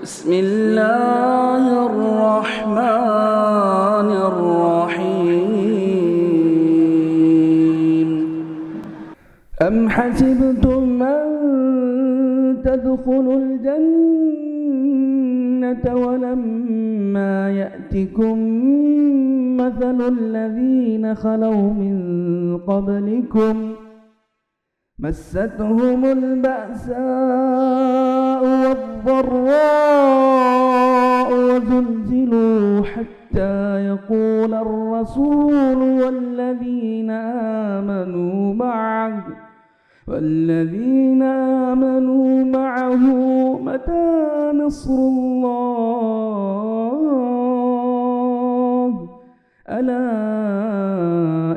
بسم اللہ الرحمن الرحیم ام حسبتم ان تدخلوا الجنة ولما يأتكم مثل الذين خلوا من قبلكم مستهم البأساء والضراء وزلزلوا حتى يقول الرسول والذين آمنوا معه متى نصر الله ألا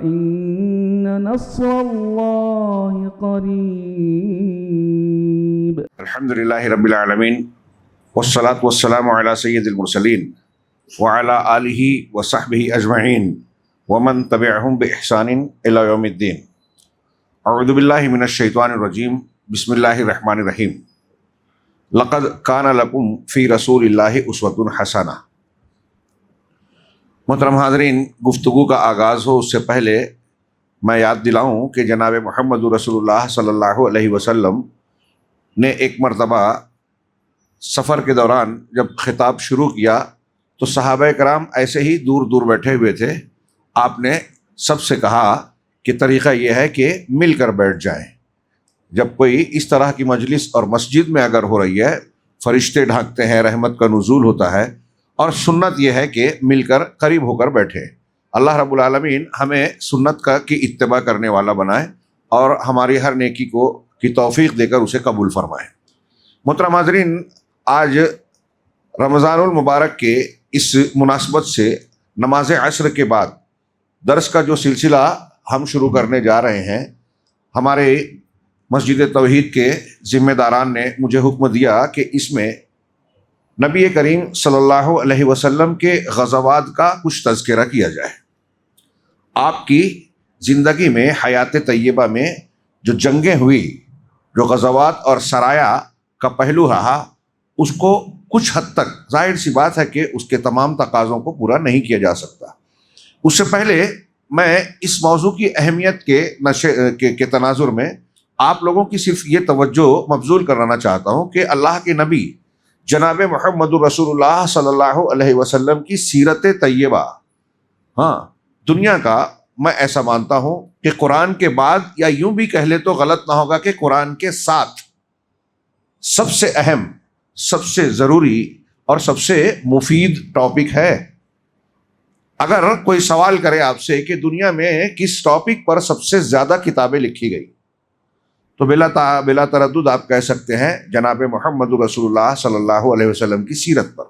إن نصر الله قريب. الحمد للہ رب العالمین والصلاة والسلام علی سید المرسلین وعلی آلہ وصحبہ اجمعین ومن تبعہم بإحسان الی یوم الدین. اعوذ باللہ من الشیطان الرجیم. بسم اللہ الرحمن الرحیم. لقد کان لکم فی رسول اللہ اسوۃ حسنہ. محترم حاضرین، گفتگو کا آغاز ہو اس سے پہلے میں یاد دلاؤں کہ جناب محمد رسول اللہ صلی اللہ علیہ وسلم نے ایک مرتبہ سفر کے دوران جب خطاب شروع کیا تو صحابہ کرام ایسے ہی دور دور بیٹھے ہوئے تھے. آپ نے سب سے کہا کہ طریقہ یہ ہے کہ مل کر بیٹھ جائیں. جب کوئی اس طرح کی مجلس اور مسجد میں اگر ہو رہی ہے، فرشتے ڈھانکتے ہیں، رحمت کا نزول ہوتا ہے، اور سنت یہ ہے کہ مل کر قریب ہو کر بیٹھیں. اللہ رب العالمین ہمیں سنت کی اتباع کرنے والا بنائے اور ہماری ہر نیکی کی توفیق دے کر اسے قبول فرمائے. محترم حاضرین، آج رمضان المبارک کے اس مناسبت سے نماز عصر کے بعد درس کا جو سلسلہ ہم شروع کرنے جا رہے ہیں، ہمارے مسجد توحید کے ذمہ داران نے مجھے حکم دیا کہ اس میں نبی کریم صلی اللہ علیہ وسلم کے غزوات کا کچھ تذکرہ کیا جائے. آپ کی زندگی میں، حیات طیبہ میں جو جنگیں ہوئی، جو غزوات اور سرایا کا پہلو رہا، اس کو کچھ حد تک ظاہر سی بات ہے کہ اس کے تمام تقاضوں کو پورا نہیں کیا جا سکتا. اس سے پہلے میں اس موضوع کی اہمیت کے تناظر میں آپ لوگوں کی صرف یہ توجہ مبذول کرانا چاہتا ہوں کہ اللہ کے نبی جناب محمد رسول اللہ صلی اللہ علیہ وسلم کی سیرت طیبہ، دنیا کا میں ایسا مانتا ہوں کہ قرآن کے بعد، یا یوں بھی کہہ لے تو غلط نہ ہوگا کہ قرآن کے ساتھ سب سے اہم، سب سے ضروری اور سب سے مفید ٹاپک ہے. اگر کوئی سوال کرے آپ سے کہ دنیا میں کس ٹاپک پر سب سے زیادہ کتابیں لکھی گئی، تو بلا تردد آپ کہہ سکتے ہیں جناب محمد رسول اللہ صلی اللہ علیہ وسلم کی سیرت پر.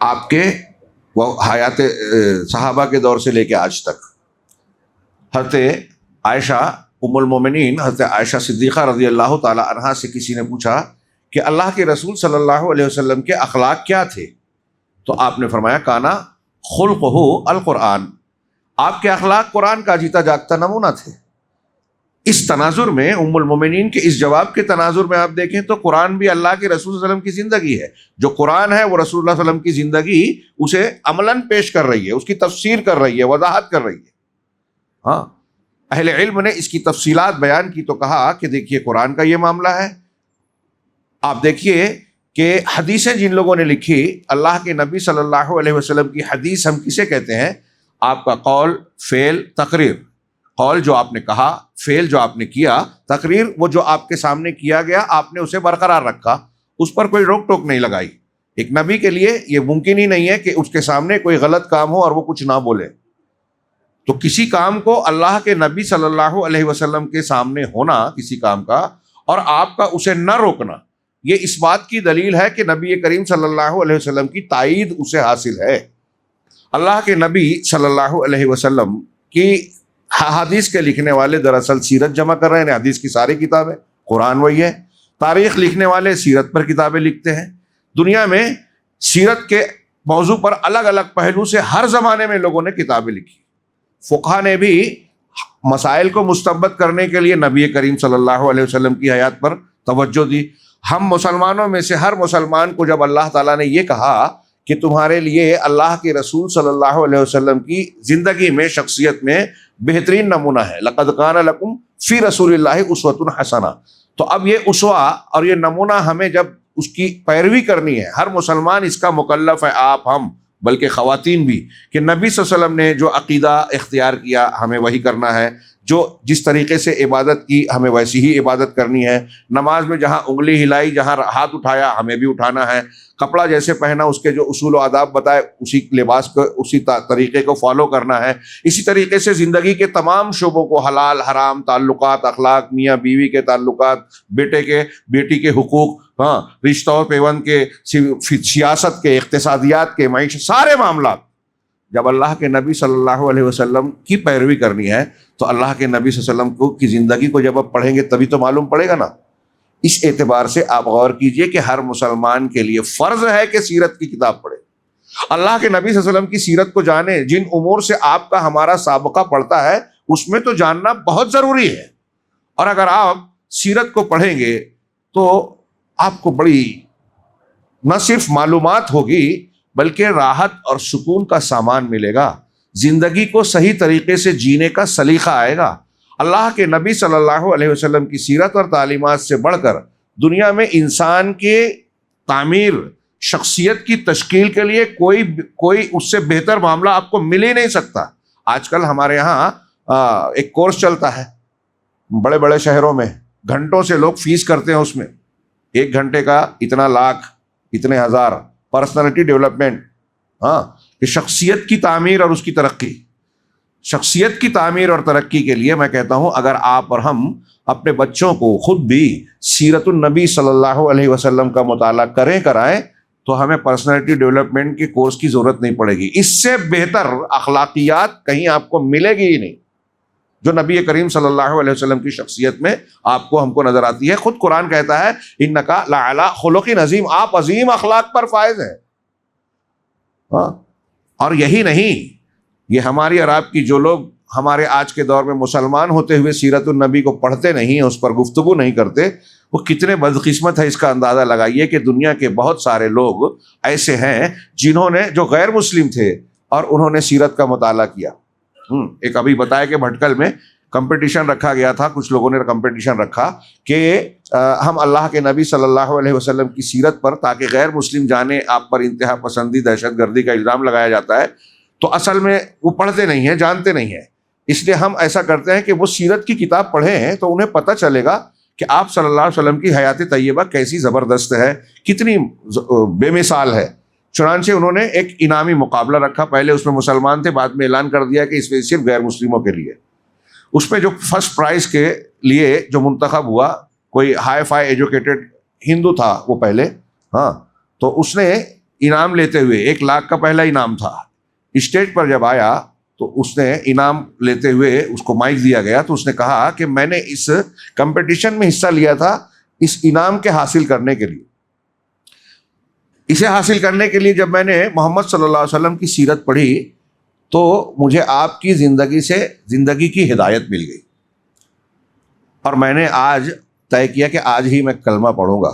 آپ کے وہ حیات صحابہ کے دور سے لے کے آج تک حضرت عائشہ ام المومنین، حضرت عائشہ صدیقہ رضی اللہ تعالی عنہا سے کسی نے پوچھا کہ اللہ کے رسول صلی اللہ علیہ وسلم کے اخلاق کیا تھے، تو آپ نے فرمایا کانا خلقہ القرآن. آپ کے اخلاق قرآن کا جیتا جاگتا نمونہ تھے. اس تناظر میں، ام المومنین کے اس جواب کے تناظر میں آپ دیکھیں تو قرآن بھی اللہ کے رسول صلی اللہ علیہ وسلم کی زندگی ہے. جو قرآن ہے وہ رسول اللہ صلی اللہ علیہ وسلم کی زندگی اسے عملاً پیش کر رہی ہے، اس کی تفسیر کر رہی ہے، وضاحت کر رہی ہے. اہل علم نے اس کی تفصیلات بیان کی تو کہا کہ دیکھیے قرآن کا یہ معاملہ ہے. آپ دیکھیے کہ حدیثیں جن لوگوں نے لکھی، اللہ کے نبی صلی اللہ علیہ وسلم کی حدیث ہم کسے کہتے ہیں؟ آپ کا قول، فعل، تقریر. قول جو آپ نے کہا، فعل جو آپ نے کیا، تقریر وہ جو آپ کے سامنے کیا گیا، آپ نے اسے برقرار رکھا، اس پر کوئی روک ٹوک نہیں لگائی. ایک نبی کے لیے یہ ممکن ہی نہیں ہے کہ اس کے سامنے کوئی غلط کام ہو اور وہ کچھ نہ بولے. تو کسی کام کو اللہ کے نبی صلی اللہ علیہ وسلم کے سامنے ہونا، کسی کام کا، اور آپ کا اسے نہ روکنا، یہ اس بات کی دلیل ہے کہ نبی کریم صلی اللہ علیہ وسلم کی تائید اسے حاصل ہے. اللہ کے نبی صلی اللہ علیہ وسلم کی حدیث کے لکھنے والے دراصل سیرت جمع کر رہے ہیں. حدیث کی ساری کتابیں، قرآن وہی ہے. تاریخ لکھنے والے سیرت پر کتابیں لکھتے ہیں. دنیا میں سیرت کے موضوع پر الگ الگ پہلو سے ہر زمانے میں لوگوں نے کتابیں لکھی. فقہا نے بھی مسائل کو مستبد کرنے کے لیے نبی کریم صلی اللہ علیہ وسلم کی حیات پر توجہ دی. ہم مسلمانوں میں سے ہر مسلمان کو جب اللہ تعالیٰ نے یہ کہا کہ تمہارے لیے اللہ کے رسول صلی اللہ علیہ وسلم کی زندگی میں، شخصیت میں بہترین نمونہ ہے، لقد کان لکم فی رسول اللہ اسوۃ حسنہ، تو اب یہ اسوہ اور یہ نمونہ ہمیں جب اس کی پیروی کرنی ہے، ہر مسلمان اس کا مکلف ہے، آپ ہم بلکہ خواتین بھی، کہ نبی صلی اللہ علیہ وسلم نے جو عقیدہ اختیار کیا ہمیں وہی کرنا ہے، جو جس طریقے سے عبادت کی ہمیں ویسی ہی عبادت کرنی ہے، نماز میں جہاں انگلی ہلائی، جہاں ہاتھ اٹھایا ہمیں بھی اٹھانا ہے، کپڑا جیسے پہنا اس کے جو اصول و آداب بتائے اسی لباس کو، اسی طریقے کو فالو کرنا ہے۔ اسی طریقے سے زندگی کے تمام شعبوں کو، حلال حرام، تعلقات، اخلاق، میاں بیوی کے تعلقات، بیٹی کے حقوق، ہاں رشتہ و پیوند کے، سیاست کے، اقتصادیات کے، معیشت، سارے معاملات جب اللہ کے نبی صلی اللہ علیہ وسلم کی پیروی کرنی ہے تو اللہ کے نبی صلی اللہ علیہ وسلم کی زندگی کو جب آپ پڑھیں گے تبھی تو معلوم پڑے گا نا۔ اس اعتبار سے آپ غور کیجئے کہ ہر مسلمان کے لیے فرض ہے کہ سیرت کی کتاب پڑھے، اللہ کے نبی صلی اللہ علیہ وسلم کی سیرت کو جانے، جن امور سے آپ کا ہمارا سابقہ پڑتا ہے اس میں تو جاننا بہت ضروری ہے، اور اگر آپ سیرت کو پڑھیں گے تو آپ کو بڑی نہ صرف معلومات ہوگی بلکہ راحت اور سکون کا سامان ملے گا، زندگی کو صحیح طریقے سے جینے کا سلیقہ آئے گا۔ اللہ کے نبی صلی اللہ علیہ وسلم کی سیرت اور تعلیمات سے بڑھ کر دنیا میں انسان کے تعمیر، شخصیت کی تشکیل کے لیے کوئی اس سے بہتر معاملہ آپ کو مل ہی نہیں سکتا۔ آج کل ہمارے یہاں ایک کورس چلتا ہے بڑے بڑے شہروں میں، گھنٹوں سے لوگ فیس کرتے ہیں، اس میں 1 گھنٹے کا اتنا لاکھ، اتنے ہزار، پرسنالٹی ڈیولپمنٹ، ہاں کہ شخصیت کی تعمیر اور اس کی ترقی، شخصیت کی تعمیر اور ترقی کے لیے میں کہتا ہوں اگر آپ اور ہم اپنے بچوں کو خود بھی سیرت النبی صلی اللہ علیہ وسلم کا مطالعہ کرائیں تو ہمیں پرسنالٹی ڈیولپمنٹ کے کورس کی ضرورت نہیں پڑے گی۔ اس سے بہتر اخلاقیات کہیں آپ کو ملے گی ہی نہیں جو نبی کریم صلی اللہ علیہ وسلم کی شخصیت میں آپ کو ہم کو نظر آتی ہے۔ خود قرآن کہتا ہے انکا لعلی خلق عظیم، آپ عظیم اخلاق پر فائز ہیں۔ اور یہی نہیں، یہ ہماری اور آپ کی جو لوگ ہمارے آج کے دور میں مسلمان ہوتے ہوئے سیرت النبی کو پڑھتے نہیں، اس پر گفتگو نہیں کرتے، وہ کتنے بدقسمت ہے اس کا اندازہ لگائیے کہ دنیا کے بہت سارے لوگ ایسے ہیں جنہوں نے، جو غیر مسلم تھے اور انہوں نے سیرت کا مطالعہ کیا۔ ایک ابھی بتایا کہ بھٹکل میں کمپٹیشن رکھا گیا تھا، کچھ لوگوں نے کمپٹیشن رکھا کہ ہم اللہ کے نبی صلی اللہ علیہ وسلم کی سیرت پر، تاکہ غیر مسلم جانے آپ پر انتہا پسندی، دہشت گردی کا الزام لگایا جاتا ہے، تو اصل میں وہ پڑھتے نہیں ہیں، جانتے نہیں ہیں، اس لیے ہم ایسا کرتے ہیں کہ وہ سیرت کی کتاب پڑھیں ہیں تو انہیں پتہ چلے گا کہ آپ صلی اللہ علیہ وسلم کی حیات طیبہ کیسی زبردست ہے، کتنی بے مثال ہے۔ چنانچہ انہوں نے ایک انعامی مقابلہ رکھا، پہلے اس میں مسلمان تھے، بعد میں اعلان کر دیا کہ اس میں صرف غیر مسلموں کے لیے۔ اس میں جو فرسٹ پرائز کے لیے جو منتخب ہوا، کوئی ہائی فائی ایجوکیٹڈ ہندو تھا وہ پہلے، ہاں، تو اس نے انعام لیتے ہوئے 1 لاکھ کا پہلا انعام تھا، اسٹیج پر جب آیا تو اس نے انعام لیتے ہوئے اس کو مائک دیا گیا تو اس نے کہا کہ میں نے اس کمپٹیشن میں حصہ لیا تھا اس انعام کے حاصل کرنے کے لیے، اسے حاصل کرنے کے لیے جب میں نے محمد صلی اللہ علیہ وسلم کی سیرت پڑھی تو مجھے آپ کی زندگی کی ہدایت مل گئی، اور میں نے آج طے کیا کہ آج ہی میں کلمہ پڑھوں گا۔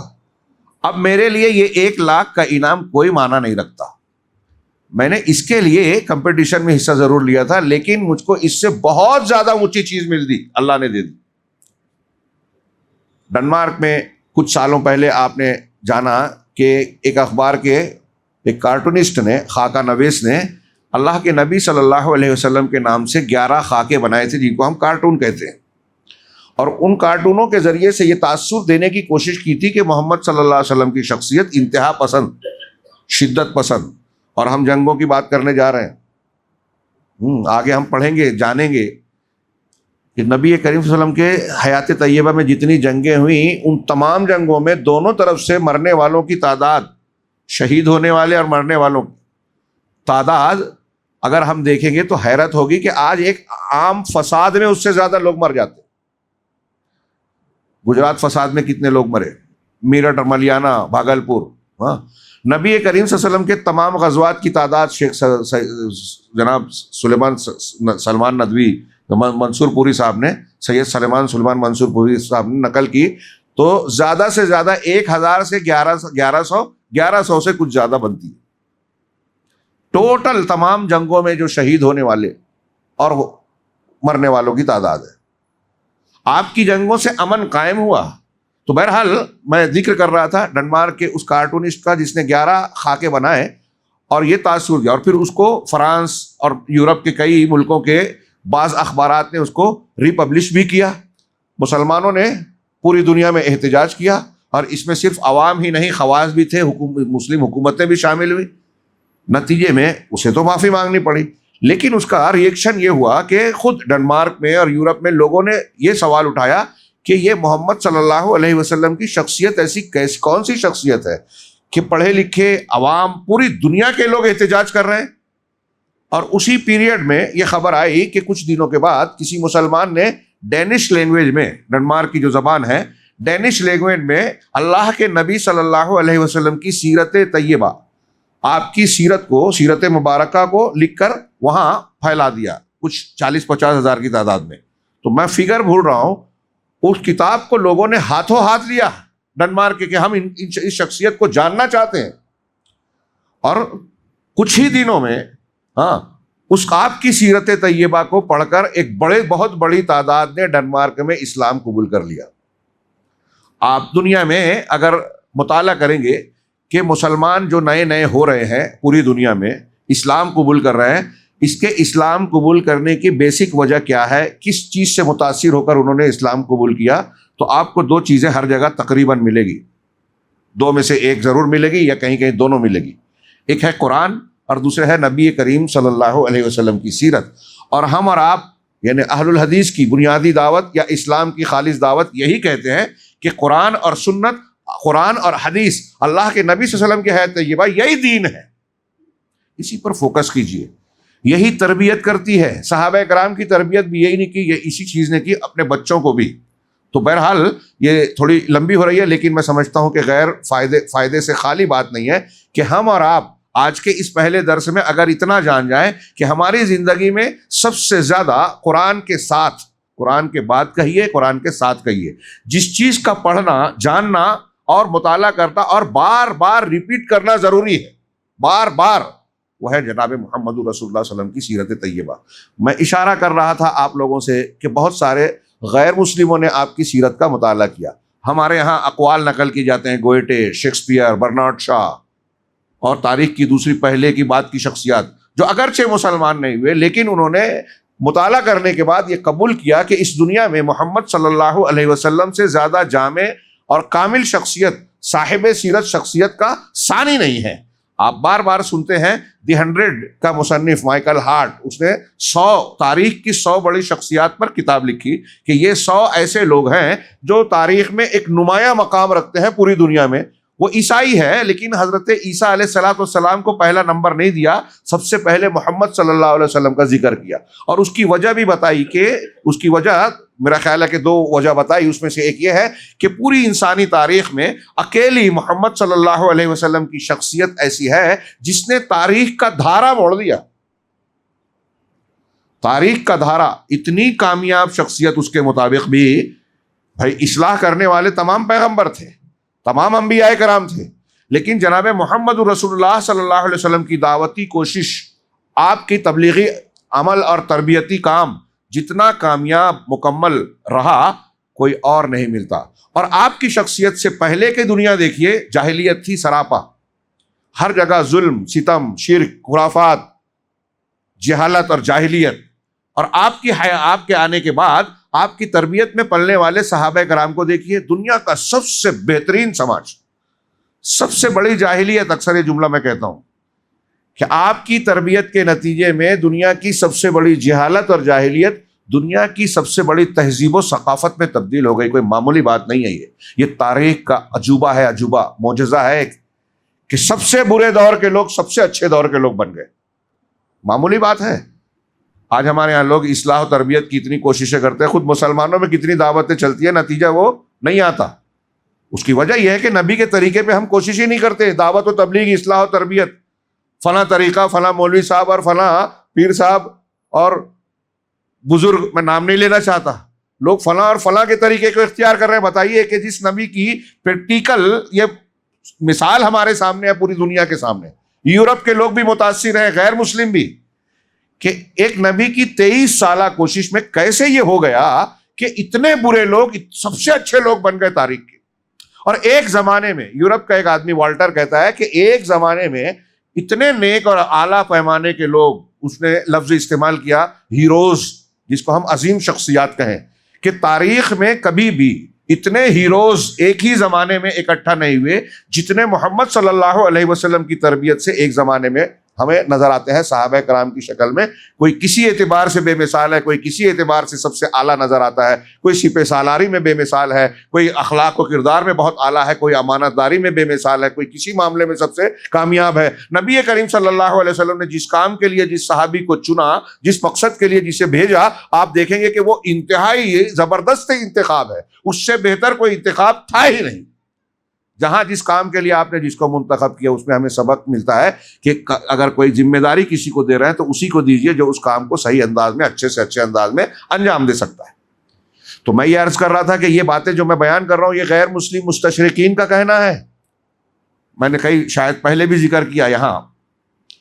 اب میرے لیے یہ 1 لاکھ کا انعام کوئی معنی نہیں رکھتا، میں نے اس کے لیے کمپٹیشن میں حصہ ضرور لیا تھا، لیکن مجھ کو اس سے بہت زیادہ اونچی چیز مل دی، اللہ نے دے دی۔ ڈنمارک میں کچھ سالوں پہلے آپ نے جانا کہ ایک اخبار کے ایک کارٹونسٹ نے، خاکہ نویس نے، اللہ کے نبی صلی اللہ علیہ وسلم کے نام سے 11 خاکے بنائے تھے جن کو ہم کارٹون کہتے ہیں، اور ان کارٹونوں کے ذریعے سے یہ تاثر دینے کی کوشش کی تھی کہ محمد صلی اللہ علیہ وسلم کی شخصیت انتہا پسند، شدت پسند، اور ہم جنگوں کی بات کرنے جا رہے ہیں، آگے ہم پڑھیں گے، جانیں گے کہ نبی کریم صلی اللہ علیہ وسلم کے حیات طیبہ میں جتنی جنگیں ہوئیں ان تمام جنگوں میں دونوں طرف سے مرنے والوں کی تعداد، شہید ہونے والے اور مرنے والوں کی تعداد اگر ہم دیکھیں گے تو حیرت ہوگی کہ آج ایک عام فساد میں اس سے زیادہ لوگ مر جاتے۔ گجرات فساد میں کتنے لوگ مرے، میرٹھ، ملیانہ، بھاگلپور، ہاں، نبی کریم صلی اللہ علیہ وسلم کے تمام غزوات کی تعداد شیخ جناب سلمان ندوی، منصور پوری صاحب نے، سید سلیمان سلمان منصور پوری صاحب نے نقل کی تو زیادہ سے زیادہ 1000 سے 1100 سے کچھ زیادہ بنتی ہے ٹوٹل تمام جنگوں میں جو شہید ہونے والے اور مرنے والوں کی تعداد ہے۔ آپ کی جنگوں سے امن قائم ہوا۔ تو بہرحال میں ذکر کر رہا تھا ڈنمارک کے اس کارٹونسٹ کا جس نے 11 خاکے بنائے اور یہ تاثر دیا، اور پھر اس کو فرانس اور یورپ کے کئی ملکوں کے بعض اخبارات نے اس کو ری پبلش بھی کیا۔ مسلمانوں نے پوری دنیا میں احتجاج کیا، اور اس میں صرف عوام ہی نہیں، خواص بھی تھے، مسلم حکومتیں بھی شامل ہوئی۔ نتیجے میں اسے تو معافی مانگنی پڑی، لیکن اس کا ری ایکشن یہ ہوا کہ خود ڈنمارک میں اور یورپ میں لوگوں نے یہ سوال اٹھایا کہ یہ محمد صلی اللہ علیہ وسلم کی شخصیت ایسی کون سی شخصیت ہے کہ پڑھے لکھے عوام پوری دنیا کے لوگ احتجاج کر رہے ہیں۔ اور اسی پیریڈ میں یہ خبر آئی کہ کچھ دنوں کے بعد کسی مسلمان نے ڈینش لینگویج میں، ڈنمارک کی جو زبان ہے، ڈینش لینگویج میں اللہ کے نبی صلی اللہ علیہ وسلم کی سیرت طیبہ، آپ کی سیرت کو، سیرت مبارکہ کو لکھ کر وہاں پھیلا دیا، کچھ 40-50 ہزار کی تعداد میں۔ تو میں فگر بھول رہا ہوں، اس کتاب کو لوگوں نے ہاتھوں ہاتھ لیا ڈنمارک کے کہ ہم اس شخصیت کو جاننا چاہتے ہیں، اور کچھ ہی دنوں میں اس آپ کی سیرت طیبہ کو پڑھ کر ایک بہت بڑی تعداد نے ڈنمارک میں اسلام قبول کر لیا۔ آپ دنیا میں اگر مطالعہ کریں گے کہ مسلمان جو نئے نئے ہو رہے ہیں پوری دنیا میں اسلام قبول کر رہے ہیں، اس کے اسلام قبول کرنے کی بیسک وجہ کیا ہے، کس چیز سے متاثر ہو کر انہوں نے اسلام قبول کیا، تو آپ کو 2 چیزیں ہر جگہ تقریباً ملے گی، 2 میں سے ایک ضرور ملے گی یا کہیں کہیں دونوں ملے گی۔ ایک ہے قرآن اور دوسرا ہے نبی کریم صلی اللہ علیہ وسلم کی سیرت۔ اور ہم اور آپ یعنی اہل الحدیث کی بنیادی دعوت یا اسلام کی خالص دعوت یہی کہتے ہیں کہ قرآن اور سنت، قرآن اور حدیث، اللہ کے نبی صلی اللہ علیہ وسلم کی حیات طیبہ، یہی دین ہے۔ اسی پر فوکس کیجئے، یہی تربیت کرتی ہے۔ صحابہ کرام کی تربیت بھی یہی نہیں کی، یہ اسی چیز نے کی اپنے بچوں کو بھی۔ تو بہرحال یہ تھوڑی لمبی ہو رہی ہے، لیکن میں سمجھتا ہوں کہ غیر فائدے سے خالی بات نہیں ہے کہ ہم اور آپ آج کے اس پہلے درس میں اگر اتنا جان جائیں کہ ہماری زندگی میں سب سے زیادہ قرآن کے ساتھ، قرآن کے بعد کہیے، قرآن کے ساتھ کہیے، جس چیز کا پڑھنا، جاننا اور مطالعہ کرنا اور بار بار ریپیٹ کرنا ضروری ہے، بار بار، وہ ہے جناب محمد رسول اللہ صلی اللہ علیہ وسلم کی سیرت طیبہ۔ میں اشارہ کر رہا تھا آپ لوگوں سے کہ بہت سارے غیر مسلموں نے آپ کی سیرت کا مطالعہ کیا۔ ہمارے ہاں اقوال نقل کی جاتے ہیں، گوئٹے، شیکسپیئر، برنارڈ شاہ اور تاریخ کی دوسری پہلے کی بات کی شخصیات جو اگرچہ مسلمان نہیں ہوئے لیکن انہوں نے مطالعہ کرنے کے بعد یہ قبول کیا کہ اس دنیا میں محمد صلی اللہ علیہ وسلم سے زیادہ جامع اور کامل شخصیت، صاحب سیرت شخصیت کا ثانی نہیں ہے۔ آپ بار بار سنتے ہیں دی 100 کا مصنف مائیکل ہارٹ، اس نے 100 تاریخ کی 100 بڑی شخصیات پر کتاب لکھی کہ یہ 100 ایسے لوگ ہیں جو تاریخ میں ایک نمایاں مقام رکھتے ہیں پوری دنیا میں۔ وہ عیسائی ہے لیکن حضرت عیسیٰ علیہ السلام کو پہلا نمبر نہیں دیا، سب سے پہلے محمد صلی اللہ علیہ وسلم کا ذکر کیا، اور اس کی وجہ بھی بتائی کہ اس کی وجہ میرا خیال ہے کہ 2 وجہ بتائی، اس میں سے ایک یہ ہے کہ پوری انسانی تاریخ میں اکیلی محمد صلی اللہ علیہ وسلم کی شخصیت ایسی ہے جس نے تاریخ کا دھارا موڑ دیا۔ تاریخ کا دھارا، اتنی کامیاب شخصیت اس کے مطابق بھی بھائی اصلاح کرنے والے تمام پیغمبر تھے، تمام انبیاء کرام تھے، لیکن جناب محمد رسول اللہ صلی اللہ علیہ وسلم کی دعوتی کوشش، آپ کی تبلیغی عمل اور تربیتی کام جتنا کامیاب مکمل رہا کوئی اور نہیں ملتا۔ اور آپ کی شخصیت سے پہلے کی دنیا دیکھیے، جاہلیت تھی سراپا، ہر جگہ ظلم، ستم، شرک، خرافات، جہالت اور جاہلیت۔ اور آپ کے آنے کے بعد آپ کی تربیت میں پلنے والے صحابہ کرام کو دیکھیے، دنیا کا سب سے بہترین سماج، سب سے بڑی جاہلیت، اکثر یہ جملہ میں کہتا ہوں کہ آپ کی تربیت کے نتیجے میں دنیا کی سب سے بڑی جہالت اور جاہلیت دنیا کی سب سے بڑی تہذیب و ثقافت میں تبدیل ہو گئی۔ کوئی معمولی بات نہیں ہے، یہ تاریخ کا عجوبہ ہے، عجوبہ، معجزہ ہے کہ سب سے برے دور کے لوگ سب سے اچھے دور کے لوگ بن گئے۔ معمولی بات ہے۔ آج ہمارے یہاں لوگ اصلاح و تربیت کی اتنی کوششیں کرتے ہیں، خود مسلمانوں میں کتنی دعوتیں چلتی ہیں، نتیجہ وہ نہیں آتا۔ اس کی وجہ یہ ہے کہ نبی کے طریقے پہ ہم کوشش ہی نہیں کرتے۔ دعوت و تبلیغ، اصلاح و تربیت، فلاں طریقہ، فلاں مولوی صاحب اور فلاں پیر صاحب اور بزرگ، میں نام نہیں لینا چاہتا، لوگ فلاں اور فلاں کے طریقے کو اختیار کر رہے ہیں. بتائیے کہ جس نبی کی پریکٹیکل یہ مثال ہمارے سامنے ہے پوری دنیا کے سامنے, یورپ کے لوگ بھی متاثر ہیں, غیر مسلم بھی, کہ ایک نبی کی 23 سالہ کوشش میں کیسے یہ ہو گیا کہ اتنے برے لوگ سب سے اچھے لوگ بن گئے تاریخ کے. اور ایک زمانے میں, یورپ کا ایک آدمی والٹر کہتا ہے کہ ایک زمانے میں اتنے نیک اور اعلیٰ پیمانے کے لوگ, اس نے لفظ استعمال کیا ہیروز, جس کو ہم عظیم شخصیات کہیں, کہ تاریخ میں کبھی بھی اتنے ہیروز ایک ہی زمانے میں اکٹھا نہیں ہوئے جتنے محمد صلی اللہ علیہ وسلم کی تربیت سے ایک زمانے میں ہمیں نظر آتے ہیں صحابہ کرام کی شکل میں. کوئی کسی اعتبار سے بے مثال ہے, کوئی کسی اعتبار سے سب سے اعلیٰ نظر آتا ہے, کوئی سپہ سالاری میں بے مثال ہے, کوئی اخلاق و کردار میں بہت اعلیٰ ہے, کوئی امانت داری میں بے مثال ہے, کوئی کسی معاملے میں سب سے کامیاب ہے. نبی کریم صلی اللہ علیہ وسلم نے جس کام کے لیے جس صحابی کو چنا, جس مقصد کے لیے جسے بھیجا, آپ دیکھیں گے کہ وہ انتہائی زبردست انتخاب ہے, اس سے بہتر کوئی انتخاب تھا ہی نہیں. جہاں جس کام کے لیے آپ نے جس کو منتخب کیا, اس میں ہمیں سبق ملتا ہے کہ اگر کوئی ذمہ داری کسی کو دے رہے ہیں تو اسی کو دیجیے جو اس کام کو صحیح انداز میں, اچھے سے اچھے انداز میں انجام دے سکتا ہے. تو میں یہ عرض کر رہا تھا کہ یہ باتیں جو میں بیان کر رہا ہوں یہ غیر مسلم مستشرقین کا کہنا ہے. میں نے کئی شاید پہلے بھی ذکر کیا, یہاں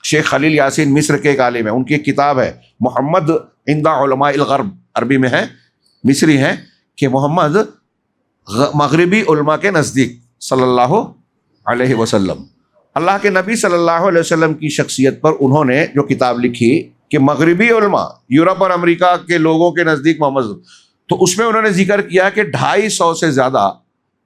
شیخ خلیل یاسین مصر کے ایک عالم ہے, ان کی ایک کتاب ہے محمد عند علماء الغرب, عربی میں ہے, مصری ہیں, کہ محمد مغربی علماء کے نزدیک صلی اللہ علیہ وسلم, اللہ کے نبی صلی اللہ علیہ وسلم کی شخصیت پر انہوں نے جو کتاب لکھی کہ مغربی علماء یورپ اور امریکہ کے لوگوں کے نزدیک محمد, تو اس میں انہوں نے ذکر کیا کہ 250 سے زیادہ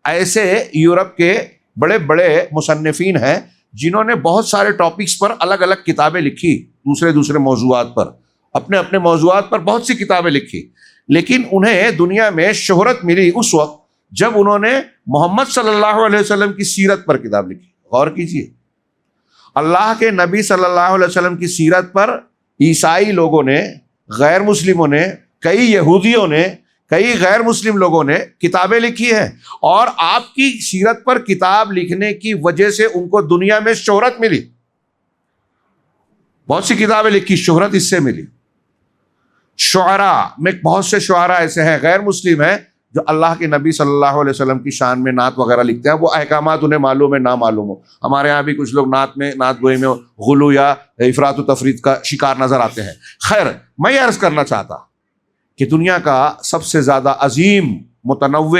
ایسے یورپ کے بڑے بڑے مصنفین ہیں جنہوں نے بہت سارے ٹاپکس پر الگ الگ کتابیں لکھی, دوسرے موضوعات پر, اپنے اپنے موضوعات پر بہت سی کتابیں لکھی, لیکن انہیں دنیا میں شہرت ملی اس وقت جب انہوں نے محمد صلی اللہ علیہ وسلم کی سیرت پر کتاب لکھی. غور کیجیے, اللہ کے نبی صلی اللہ علیہ وسلم کی سیرت پر عیسائی لوگوں نے, غیر مسلموں نے, کئی یہودیوں نے, کئی غیر مسلم لوگوں نے کتابیں لکھی ہیں, اور آپ کی سیرت پر کتاب لکھنے کی وجہ سے ان کو دنیا میں شہرت ملی. بہت سی کتابیں لکھی, شہرت اس سے ملی. شعراء میں بہت سے شعراء ایسے ہیں غیر مسلم ہیں جو اللہ کے نبی صلی اللہ علیہ وسلم کی شان میں نعت وغیرہ لکھتے ہیں. وہ احکامات انہیں معلوم ہے نہ معلوم ہو. ہمارے ہاں بھی کچھ لوگ نعت گوئی میں غلو یا افراط و تفرید کا شکار نظر آتے ہیں. خیر, میں یہ عرض کرنا چاہتا کہ دنیا کا سب سے زیادہ عظیم, متنوع,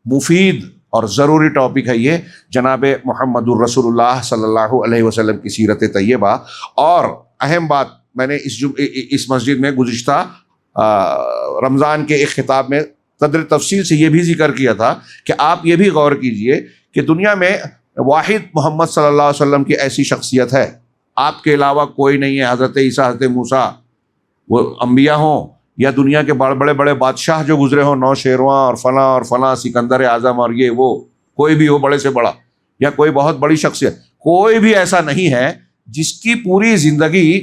مفید اور ضروری ٹاپک ہے یہ جناب محمد الرسول اللہ صلی اللہ علیہ وسلم کی سیرت طیبہ. اور اہم بات, میں نے اس مسجد میں گزشتہ رمضان کے ایک خطاب میں قدر تفصیل سے یہ بھی ذکر کیا تھا کہ آپ یہ بھی غور کیجئے کہ دنیا میں واحد محمد صلی اللہ علیہ وسلم کی ایسی شخصیت ہے, آپ کے علاوہ کوئی نہیں ہے. حضرت عیسیٰ, حضرت موسیٰ, وہ انبیاء ہوں یا دنیا کے بڑے بڑے بادشاہ جو گزرے ہوں, نوشیروان اور فلاں سکندر اعظم اور یہ وہ, کوئی بھی ہو بڑے سے بڑا, یا کوئی بہت بڑی شخصیت, کوئی بھی ایسا نہیں ہے جس کی پوری زندگی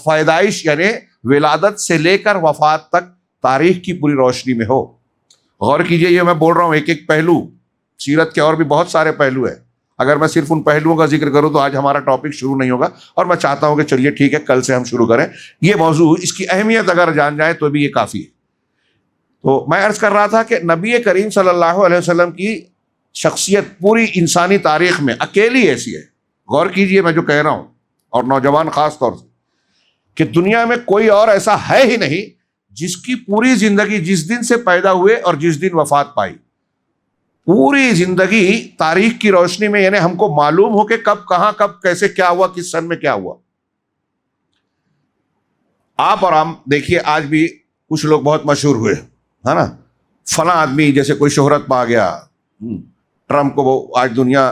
پیدائش یعنی ولادت سے لے کر وفات تک تاریخ کی پوری روشنی میں ہو. غور کیجئے, یہ میں بول رہا ہوں ایک ایک پہلو, سیرت کے اور بھی بہت سارے پہلو ہیں. اگر میں صرف ان پہلوؤں کا ذکر کروں تو آج ہمارا ٹاپک شروع نہیں ہوگا, اور میں چاہتا ہوں کہ چلیے ٹھیک ہے کل سے ہم شروع کریں. یہ موضوع, اس کی اہمیت اگر جان جائیں تو بھی یہ کافی ہے. تو میں عرض کر رہا تھا کہ نبی کریم صلی اللہ علیہ وسلم کی شخصیت پوری انسانی تاریخ میں اکیلی ایسی ہے. غور کیجئے میں جو کہہ رہا ہوں, اور نوجوان خاص طور سے, کہ دنیا میں کوئی اور ایسا ہے ہی نہیں جس کی پوری زندگی جس دن سے پیدا ہوئے اور جس دن وفات پائی, پوری زندگی تاریخ کی روشنی میں, یعنی ہم کو معلوم ہو کہ کب کہاں کب کیسے کیا ہوا, کس سن میں کیا ہوا. آپ اور ہم دیکھیے, آج بھی کچھ لوگ بہت مشہور ہوئے ہے نا, فلاں آدمی جیسے کوئی شہرت پا گیا, ٹرمپ کو وہ آج دنیا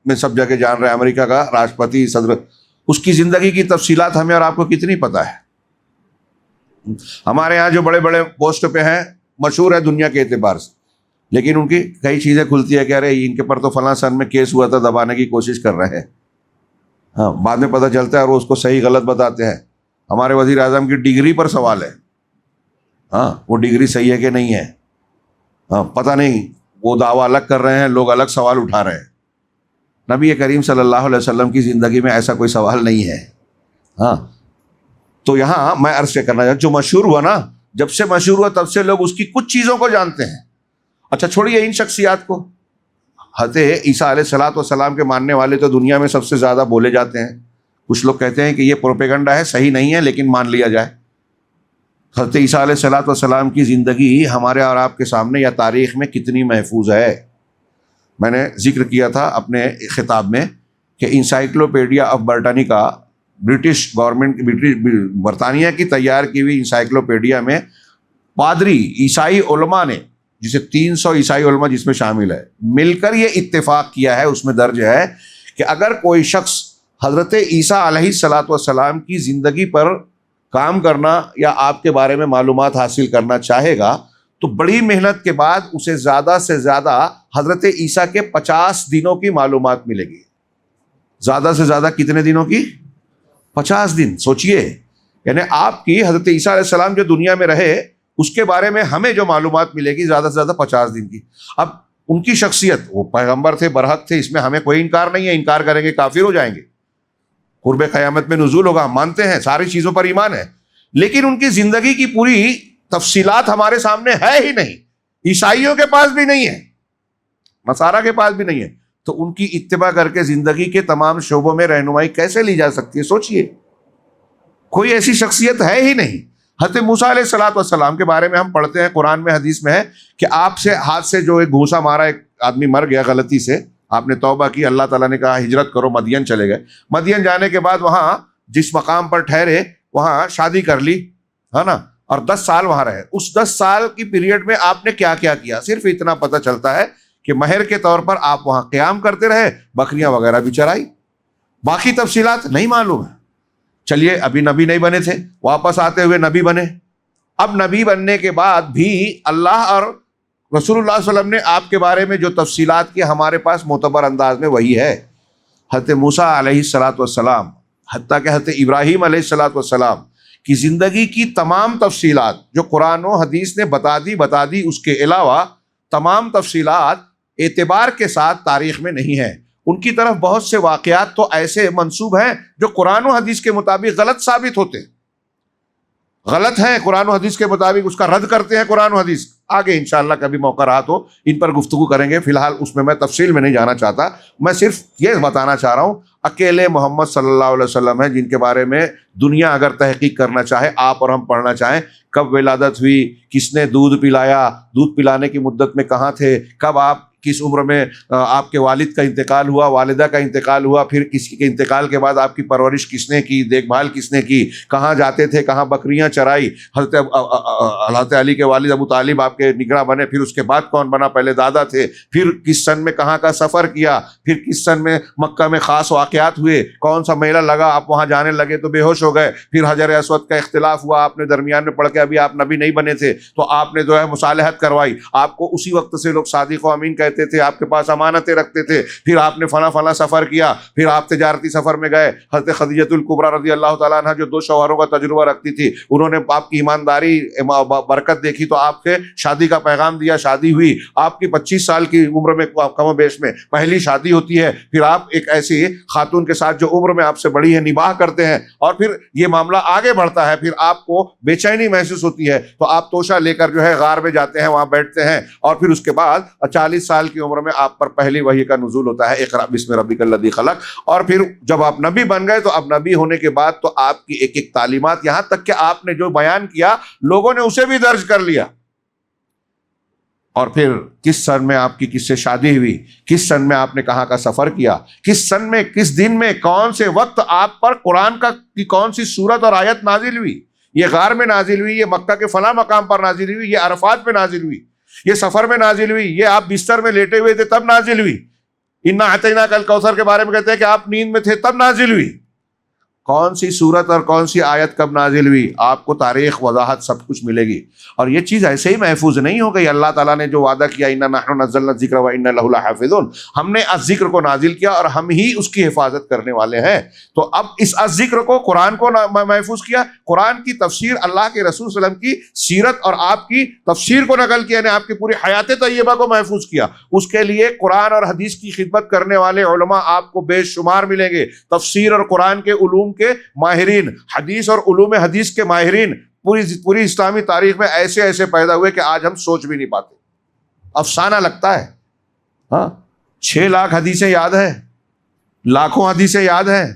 میں سب جگہ جان رہے ہیں, امریکہ کا راشٹرپتی صدر, اس کی زندگی کی تفصیلات ہمیں اور آپ کو کتنی پتہ ہے. ہمارے ہاں جو بڑے بڑے پوسٹ پہ ہیں, مشہور ہے دنیا کے اعتبار سے, لیکن ان کی کئی چیزیں کھلتی ہے کہ ارے ان کے پر تو فلاں سن میں کیس ہوا تھا, دبانے کی کوشش کر رہے ہیں. ہاں, بعد میں پتہ چلتا ہے اور وہ اس کو صحیح غلط بتاتے ہیں. ہمارے وزیر اعظم کی ڈگری پر سوال ہے, ہاں وہ ڈگری صحیح ہے کہ نہیں ہے, ہاں پتہ نہیں, وہ دعویٰ الگ کر رہے ہیں, لوگ الگ سوال اٹھا رہے ہیں. نبی کریم صلی اللہ علیہ وسلم کی زندگی میں ایسا کوئی سوال نہیں ہے. ہاں, تو یہاں میں عرض کرنا چاہتا, جو مشہور ہوا نا, جب سے مشہور ہوا تب سے لوگ اس کی کچھ چیزوں کو جانتے ہیں. اچھا چھوڑیے ان شخصیات کو، حضرت عیسیٰ علیہ الصلوۃ والسلام کے ماننے والے تو دنیا میں سب سے زیادہ بولے جاتے ہیں. کچھ لوگ کہتے ہیں کہ یہ پروپیگنڈا ہے، صحیح نہیں ہے لیکن مان لیا جائے. حضرت عیسیٰ علیہ الصلوۃ والسلام کی زندگی ہمارے اور آپ کے سامنے یا تاریخ میں کتنی محفوظ ہے. میں نے ذکر کیا تھا اپنے خطاب میں کہ encyclopedia of Britannica, British government, برطانیہ کی تیار کی ہوئی انسائکلوپیڈیا میں پادری عیسائی علماء نے، جسے 300 عیسائی علماء جس میں شامل ہے، مل کر یہ اتفاق کیا ہے، اس میں درج ہے کہ اگر کوئی شخص حضرت عیسیٰ علیہ الصلوۃ والسلام کی زندگی پر کام کرنا یا آپ کے بارے میں معلومات حاصل کرنا چاہے گا تو بڑی محنت کے بعد اسے زیادہ سے زیادہ حضرت عیسیٰ کے 50 دنوں کی معلومات ملے گی. زیادہ سے زیادہ کتنے دنوں کی؟ 50 دن. سوچئے، یعنی آپ کی حضرت عیسیٰ علیہ السلام جو دنیا میں رہے اس کے بارے میں ہمیں جو معلومات ملے گی زیادہ سے زیادہ 50 دن کی. اب ان کی شخصیت، وہ پیغمبر تھے، برحق تھے، اس میں ہمیں کوئی انکار نہیں ہے. انکار کریں گے کافر ہو جائیں گے. قرب قیامت میں نزول ہوگا، ہم مانتے ہیں، ساری چیزوں پر ایمان ہے، لیکن ان کی زندگی کی پوری تفصیلات ہمارے سامنے ہے ہی نہیں. عیسائیوں کے پاس بھی نہیں ہے، نصارہ کے پاس بھی نہیں ہے، تو ان کی اتباع کر کے زندگی کے تمام شعبوں میں رہنمائی کیسے لی جا سکتی ہے؟ سوچئے، کوئی ایسی شخصیت ہے ہی نہیں. حضرت موسیٰ علیہ الصلوۃ والسلام کے بارے میں ہم پڑھتے ہیں قرآن میں، حدیث میں ہے کہ آپ سے ہاتھ سے جو ایک گھوسا مارا، ایک آدمی مر گیا غلطی سے، آپ نے توبہ کی، اللہ تعالیٰ نے کہا ہجرت کرو، مدین چلے گئے. مدین جانے کے بعد وہاں جس مقام پر ٹھہرے وہاں شادی کر لی، ہے نا، اور 10 سال وہاں رہے. اس 10 سال کی پیریڈ میں آپ نے کیا کیا کیا؟ صرف اتنا پتہ چلتا ہے کہ مہر کے طور پر آپ وہاں قیام کرتے رہے، بکریاں وغیرہ بھی چرائی. باقی تفصیلات نہیں معلوم ہے. چلیے، ابھی نبی نہیں بنے تھے، واپس آتے ہوئے نبی بنے. اب نبی بننے کے بعد بھی اللہ اور رسول اللہ صلی اللہ علیہ وسلم نے آپ کے بارے میں جو تفصیلات کی ہمارے پاس معتبر انداز میں وہی ہے. حضرت موسیٰ علیہ الصلوۃ والسلام، حتیٰ کہ حضرت ابراہیم علیہ الصلوۃ والسلام کی زندگی کی تمام تفصیلات جو قرآن و حدیث نے بتا دی، اس کے علاوہ تمام تفصیلات اعتبار کے ساتھ تاریخ میں نہیں ہیں. ان کی طرف بہت سے واقعات تو ایسے منسوب ہیں جو قرآن و حدیث کے مطابق غلط ثابت ہوتے ہیں، غلط ہیں قرآن و حدیث کے مطابق، اس کا رد کرتے ہیں قرآن و حدیث. آگے انشاءاللہ کبھی موقع رہا تو ان پر گفتگو کریں گے، فی الحال اس میں تفصیل میں نہیں جانا چاہتا. میں صرف یہ بتانا چاہ رہا ہوں، اکیلے محمد صلی اللہ علیہ وسلم ہیں جن کے بارے میں دنیا اگر تحقیق کرنا چاہے، آپ اور ہم پڑھنا چاہیں، کب ولادت ہوئی، کس نے دودھ پلایا، دودھ پلانے کی مدت میں کہاں تھے، کب آپ کس عمر میں آپ کے والد کا انتقال ہوا، والدہ کا انتقال ہوا، پھر کسی کے انتقال کے بعد آپ کی پرورش کس نے کی، دیکھ بھال کس نے کی، کہاں جاتے تھے، کہاں بکریاں چرائی. حضرت علی کے والد ابو طالب آپ کے نگراں بنے، پھر اس کے بعد کون بنا، پہلے دادا تھے، پھر کس سن میں کہاں کا سفر کیا، پھر کس سن میں مکہ میں خاص واقعات ہوئے، کون سا میلہ لگا، آپ وہاں جانے لگے تو بے ہوش ہو گئے، پھر حجر اسود کا اختلاف ہوا، آپ نے درمیان میں پڑھ کے، ابھی آپ نبی نہیں بنے تھے تو آپ نے جو ہے مصالحت کروائی، آپ کو اسی وقت سے لوگ صادق و امین کہتے تھے، آپ کے پاس امانتیں رکھتے تھے، پھر آپ نے فلاں سفر کیا، پھر آپ تجارتی سفر میں گئے. حضرت خدیجہ الکبریٰ رضی اللہ تعالیٰ عنہ جو 2 شوہروں کا تجربہ رکھتی تھی، انہوں نے آپ کی ایمانداری برکت دیکھی تو آپ کے شادی کا پیغام دیا، شادی ہوئی. آپ کی 25 سال کی عمر میں کم و بیش میں پہلی شادی ہوتی ہے، پھر آپ ایک ایسی خاتون کے ساتھ جو عمر میں آپ سے بڑی ہے نباہ کرتے ہیں، اور پھر یہ معاملہ آگے بڑھتا ہے، پھر آپ کو بے چینی محسوس ہوتی ہے تو آپ توشہ لے کر جو ہے غار میں جاتے ہیں، وہاں بیٹھتے ہیں، اور پھر اس کے بعد 40 سال کی عمر میں آپ پر پہلی وحی کا نزول ہوتا ہے، اقرأ بسم ربک الذی خلق. اور پھر جب آپ نبی بن گئے تو اب نبی ہونے کے بعد تو آپ کی ایک ایک تعلیمات، یہاں تک کہ آپ نے جو بیان کیا لوگوں نے اسے بھی درج کر لیا. اور پھر کس سن میں آپ کی کس سے شادی ہوئی، کس سن میں آپ نے کہاں کا سفر کیا، کس سن میں، کس دن میں، کون سے وقت آپ پر قرآن کی کون سی سورت اور آیت نازل ہوئی، یہ غار میں نازل ہوئی، یہ مکہ کے فلاں مقام پر نازل ہوئی، یہ عرفات میں نازل ہوئی، یہ سفر میں نازل ہوئی، یہ آپ بستر میں لیٹے ہوئے تھے تب نازل ہوئی، انا اعطیناک الکوثر کے بارے میں کہتے ہیں کہ آپ نیند میں تھے تب نازل ہوئی. کون سی صورت اور کون سی آیت کب نازل ہوئی، آپ کو تاریخ، وضاحت سب کچھ ملے گی. اور یہ چیز ایسے ہی محفوظ نہیں ہو گئی. اللہ تعالیٰ نے جو وعدہ کیا، انا نحن نزلنا الذکر و انا لہ لحافظون، ہم نے اس ذکر کو نازل کیا اور ہم ہی اس کی حفاظت کرنے والے ہیں. تو اب اس ذکر کو، قرآن کو محفوظ کیا، قرآن کی تفسیر، اللہ کے رسول صلی اللہ علیہ وسلم کی سیرت اور آپ کی تفسیر کو نقل کیا، یعنی آپ کی پوری حیات طیبہ کو محفوظ کیا. اس کے لیے قرآن اور حدیث کی خدمت کرنے والے علماء آپ کو بے شمار ملیں گے. تفسیر اور قرآن کے علوم کے ماہرین، حدیث اور علوم حدیث کے ماہرین پوری اسلامی تاریخ میں ایسے ایسے پیدا ہوئے کہ آج ہم سوچ بھی نہیں پاتے، افسانہ لگتا ہے. ہاں 6 لاکھ حدیثیں یاد ہیں، لاکھوں حدیثیں یاد ہیں.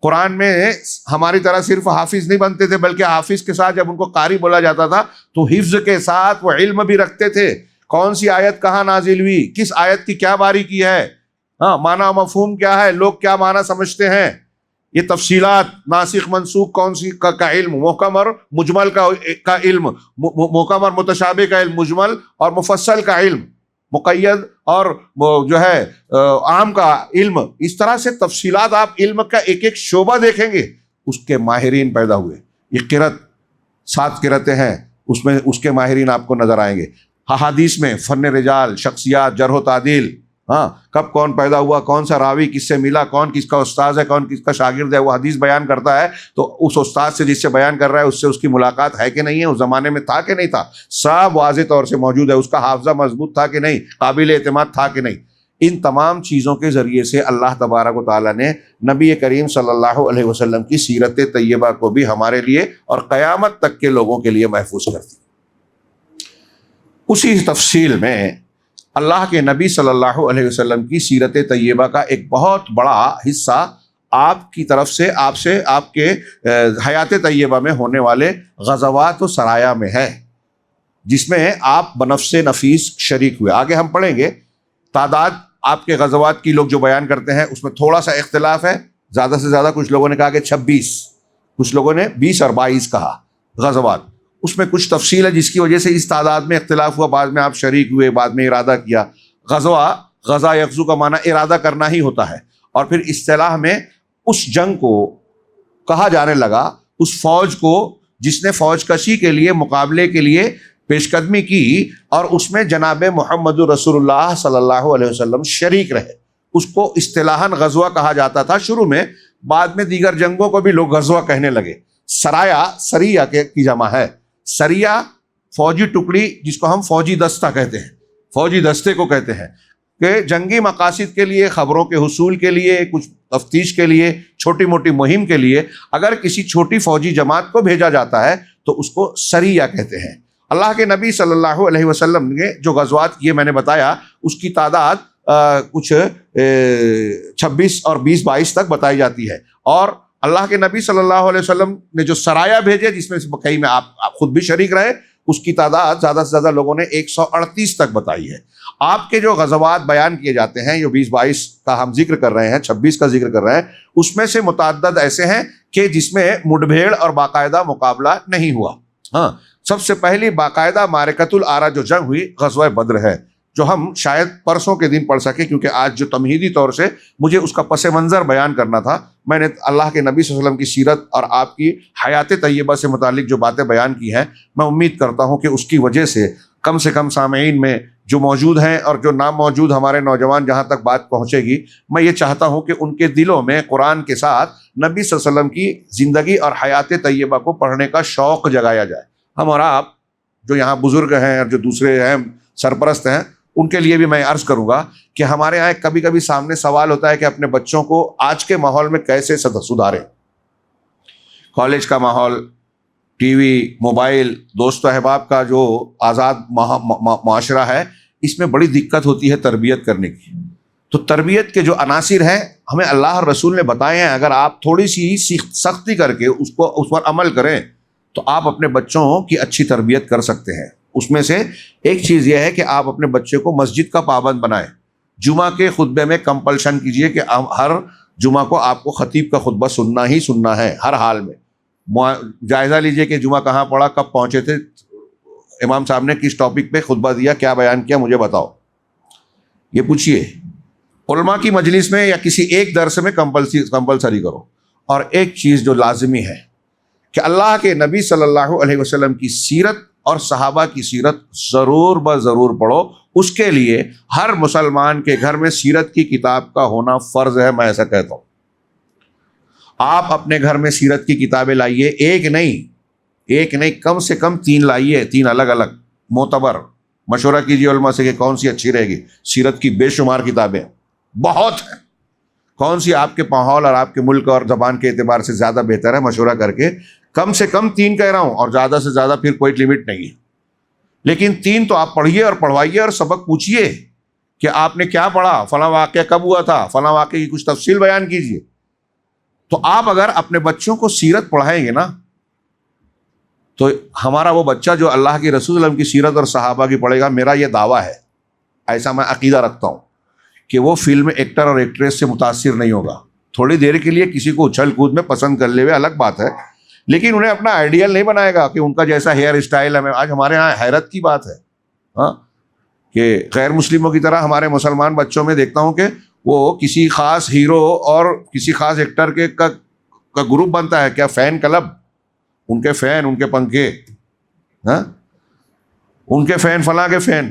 قرآن میں ہماری طرح صرف حافظ نہیں بنتے تھے، بلکہ حافظ کے ساتھ جب ان کو قاری بولا جاتا تھا تو حفظ کے ساتھ وہ علم بھی رکھتے تھے. کون سی آیت کہاں نازل ہوئی، کس آیت کی کیا باریکی ہے، ہاں معنی و مفہوم کیا ہے، لوگ کیا معنی سمجھتے ہیں، یہ تفصیلات، ناسخ منسوخ کون سی کا علم، محکم اور مجمل کا علم، محکم اور متشابہ کا علم، مجمل اور مفصل کا علم، مقید اور جو ہے عام کا علم. اس طرح سے تفصیلات، آپ علم کا ایک ایک شعبہ دیکھیں گے، اس کے ماہرین پیدا ہوئے. یہ قرأت 7 قرأتیں ہیں، اس میں اس کے ماہرین آپ کو نظر آئیں گے. حدیث میں فن رجال، شخصیات، جرح و تعدیل، ہاں کب کون پیدا ہوا، کون سا راوی کس سے ملا، کون کس کا استاذ ہے، کون کس کا شاگرد ہے. وہ حدیث بیان کرتا ہے تو اس استاد سے جس سے بیان کر رہا ہے اس سے اس کی ملاقات ہے کہ نہیں ہے، اس زمانے میں تھا کہ نہیں تھا، سب واضح طور سے موجود ہے. اس کا حافظہ مضبوط تھا کہ نہیں، قابل اعتماد تھا کہ نہیں. ان تمام چیزوں کے ذریعے سے اللہ تبارک و تعالیٰ نے نبی کریم صلی اللہ علیہ وسلم کی سیرت طیبہ کو بھی ہمارے لیے اور قیامت تک کے لوگوں کے لیے محفوظ کر دی. اسی تفصیل میں اللہ کے نبی صلی اللہ علیہ وسلم کی سیرت طیبہ کا ایک بہت بڑا حصہ آپ کی طرف سے آپ کے حیات طیبہ میں ہونے والے غزوات و سرایا میں ہے، جس میں آپ بنفس نفیس شریک ہوئے. آگے ہم پڑھیں گے. تعداد آپ کے غزوات کی لوگ جو بیان کرتے ہیں اس میں تھوڑا سا اختلاف ہے. زیادہ سے زیادہ کچھ لوگوں نے کہا کہ 26، کچھ لوگوں نے 20 اور 22 کہا غزوات. اس میں کچھ تفصیل ہے جس کی وجہ سے اس تعداد میں اختلاف ہوا. بعد میں آپ شریک ہوئے، بعد میں ارادہ کیا. غزا یغزو کا معنی ارادہ کرنا ہی ہوتا ہے. اور پھر اصطلاح میں اس جنگ کو کہا جانے لگا، اس فوج کو جس نے فوج کشی کے لیے، مقابلے کے لیے پیش قدمی کی اور اس میں جناب محمد رسول اللہ صلی اللہ علیہ وسلم شریک رہے، اس کو اصطلاحاً غزوہ کہا جاتا تھا شروع میں. بعد میں دیگر جنگوں کو بھی لوگ غزوہ کہنے لگے. سریہ کی جمع ہے. سریہ فوجی ٹکڑی، جس کو ہم فوجی دستہ کہتے ہیں، فوجی دستے کو کہتے ہیں، کہ جنگی مقاصد کے لیے، خبروں کے حصول کے لیے، کچھ تفتیش کے لیے، چھوٹی موٹی مہم کے لیے اگر کسی چھوٹی فوجی جماعت کو بھیجا جاتا ہے تو اس کو سریہ کہتے ہیں. اللہ کے نبی صلی اللہ علیہ وسلم نے جو غزوات کیے میں نے بتایا، اس کی تعداد کچھ 26 اور 20-22 تک بتائی جاتی ہے. اور اللہ کے نبی صلی اللہ علیہ وسلم نے جو سرایا بھیجے، جس میں کئی میں آپ خود بھی شریک رہے، اس کی تعداد زیادہ سے زیادہ لوگوں نے 138 تک بتائی ہے. آپ کے جو غزوات بیان کیے جاتے ہیں، جو 20-22 کا ہم ذکر کر رہے ہیں، 26 کا ذکر کر رہے ہیں، اس میں سے متعدد ایسے ہیں کہ جس میں مڈبھیڑ اور باقاعدہ مقابلہ نہیں ہوا. ہاں سب سے پہلی باقاعدہ معرکۃ العرا جو جنگ ہوئی، غزوہ بدر ہے، جو ہم شاید پرسوں کے دن پڑھ سکے، کیونکہ آج جو تمہیدی طور سے مجھے اس کا پس منظر بیان کرنا تھا. میں نے اللہ کے نبی صلی اللہ علیہ وسلم کی سیرت اور آپ کی حیات طیبہ سے متعلق جو باتیں بیان کی ہیں، میں امید کرتا ہوں کہ اس کی وجہ سے کم سامعین میں جو موجود ہیں اور جو نام موجود ہمارے نوجوان جہاں تک بات پہنچے گی، میں یہ چاہتا ہوں کہ ان کے دلوں میں قرآن کے ساتھ نبی صلی اللہ علیہ وسلم کی زندگی اور حیات طیبہ کو پڑھنے کا شوق جگایا جائے. ہم اور آپ جو یہاں بزرگ ہیں اور جو دوسرے ہیں سرپرست ہیں، ان کے لیے بھی میں عرض کروں گا کہ ہمارے یہاں کبھی کبھی سامنے سوال ہوتا ہے کہ اپنے بچوں کو آج کے ماحول میں کیسے سدھاریں. کالج کا ماحول، ٹی وی، موبائل، دوست و احباب کا جو آزاد معاشرہ ہے، اس میں بڑی دقت ہوتی ہے تربیت کرنے کی. تو تربیت کے جو عناصر ہیں ہمیں اللہ اور رسول نے بتائے ہیں. اگر آپ تھوڑی سی سختی کر کے اس پر عمل کریں تو آپ اپنے بچوں کی اچھی تربیت کر سکتے ہیں. اس میں سے ایک چیز یہ ہے کہ آپ اپنے بچے کو مسجد کا پابند بنائیں. جمعہ کے خطبے میں کمپلشن کیجئے کہ ہر جمعہ کو آپ کو خطیب کا خطبہ سننا ہی سننا ہے، ہر حال میں. جائزہ لیجئے کہ جمعہ کہاں پڑھا، کب پہنچے تھے، امام صاحب نے کس ٹاپک پہ خطبہ دیا، کیا بیان کیا، مجھے بتاؤ. یہ پوچھیے. علماء کی مجلس میں یا کسی ایک درس میں کمپلسری کرو. اور ایک چیز جو لازمی ہے کہ اللہ کے نبی صلی اللہ علیہ وسلم کی سیرت اور صحابہ کی سیرت ضرور ضرور پڑھو. اس کے لیے ہر مسلمان کے گھر میں سیرت کی کتاب کا ہونا فرض ہے. میں ایسا کہتا ہوں، آپ اپنے گھر میں سیرت کی کتابیں لائیے. ایک نہیں کم سے کم 3 لائیے، 3 الگ الگ معتبر. مشورہ کیجیے علماء سے کہ کون سی اچھی رہے گی. سیرت کی بے شمار کتابیں بہت ہیں، کون سی آپ کے ماحول اور آپ کے ملک اور زبان کے اعتبار سے زیادہ بہتر ہے، مشورہ کر کے کم سے کم 3 کہہ رہا ہوں، اور زیادہ سے زیادہ پھر کوئی لمٹ نہیں ہے، لیکن 3 تو آپ پڑھیے اور پڑھوائیے اور سبق پوچھیے کہ آپ نے کیا پڑھا، فلاں واقعہ کب ہوا تھا، فلاں واقعے کی کچھ تفصیل بیان کیجیے۔ تو آپ اگر اپنے بچوں کو سیرت پڑھائیں گے نا، تو ہمارا وہ بچہ جو اللہ کے رسول صلی اللہ علیہ وسلم کی سیرت اور صحابہ کی پڑھے گا، میرا یہ دعویٰ ہے، ایسا میں عقیدہ رکھتا ہوں کہ وہ فلم ایکٹر اور ایکٹریس سے متاثر نہیں ہوگا۔ تھوڑی دیر کے لیے کسی کو اچھل کود میں پسند کر لے ہوئے الگ بات ہے، لیکن انہیں اپنا آئیڈیل نہیں بنائے گا کہ ان کا جیسا ہیئر اسٹائل ہے۔ آج ہمارے ہاں حیرت کی بات ہے ہاں کہ غیر مسلموں کی طرح ہمارے مسلمان بچوں میں دیکھتا ہوں کہ وہ کسی خاص ہیرو اور کسی خاص ایکٹر کے کا گروپ بنتا ہے، کیا فین کلب، ان کے فین، ان کے پنکھے، ہاں ان کے فین، فلاں کے فین،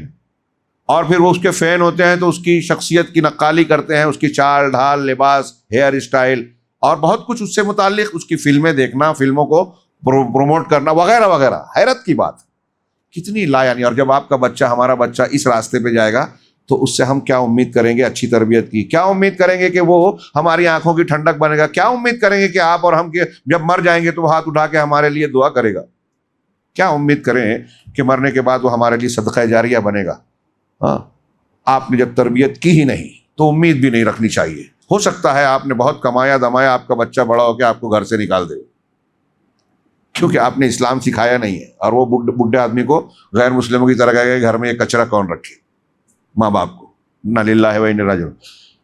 اور پھر وہ اس کے فین ہوتے ہیں تو اس کی شخصیت کی نقالی کرتے ہیں، اس کی چال ڈھال، لباس، ہیئر اسٹائل اور بہت کچھ اس سے متعلق، اس کی فلمیں دیکھنا، فلموں کو پروموٹ کرنا وغیرہ وغیرہ۔ حیرت کی بات، کتنی لا یعنی۔ اور جب آپ کا بچہ، ہمارا بچہ اس راستے پہ جائے گا تو اس سے ہم کیا امید کریں گے؟ اچھی تربیت کی۔ کیا امید کریں گے کہ وہ ہماری آنکھوں کی ٹھنڈک بنے گا؟ کیا امید کریں گے کہ آپ اور ہم کے جب مر جائیں گے تو وہ ہاتھ اٹھا کے ہمارے لیے دعا کرے گا؟ کیا امید کریں کہ مرنے کے بعد وہ ہمارے لیے صدقہ جاریہ بنے گا؟ ہاں، آپ نے جب تربیت کی ہی نہیں تو امید بھی نہیں رکھنی چاہیے۔ ہو سکتا ہے آپ نے بہت کمایا دمایا، آپ کا بچہ بڑا ہو کے آپ کو گھر سے نکال دے، کیونکہ آپ نے اسلام سکھایا نہیں ہے، اور وہ بڈھے آدمی کو غیر مسلموں کی طرح کہے گا کہ گھر میں یہ کچرا کون رکھے، ماں باپ کو۔ انا للہ و انا الیہ راجعون۔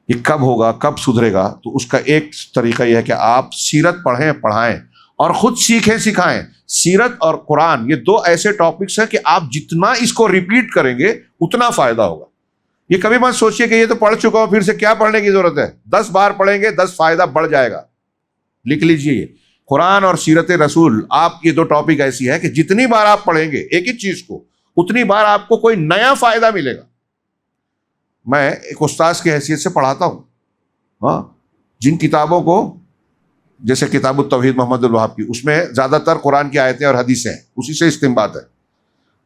یہ کب ہوگا، کب سدھرے گا؟ تو اس کا ایک طریقہ یہ ہے کہ آپ سیرت پڑھیں، پڑھائیں اور خود سیکھیں، سکھائیں۔ سیرت اور قرآن یہ 2 ایسے ٹاپکس ہیں کہ آپ جتنا اس کو ریپیٹ کریں گے اتنا فائدہ ہوگا۔ یہ کبھی مت سوچئے کہ یہ تو پڑھ چکا ہوں، پھر سے کیا پڑھنے کی ضرورت ہے؟ 10 بار پڑھیں گے 10 فائدہ بڑھ جائے گا۔ لکھ لیجئے، یہ قرآن اور سیرت رسول، آپ یہ 2 ٹاپک ایسی ہے کہ جتنی بار آپ پڑھیں گے ایک ہی چیز کو، اتنی بار آپ کو کوئی نیا فائدہ ملے گا۔ میں ایک استاذ کی حیثیت سے پڑھاتا ہوں، ہاں، جن کتابوں کو، جیسے کتاب التوحید محمد الوہاب کی، اس میں زیادہ تر قرآن کی آیتیں اور حدیثیں ہیں، اسی سے استنباط ہے۔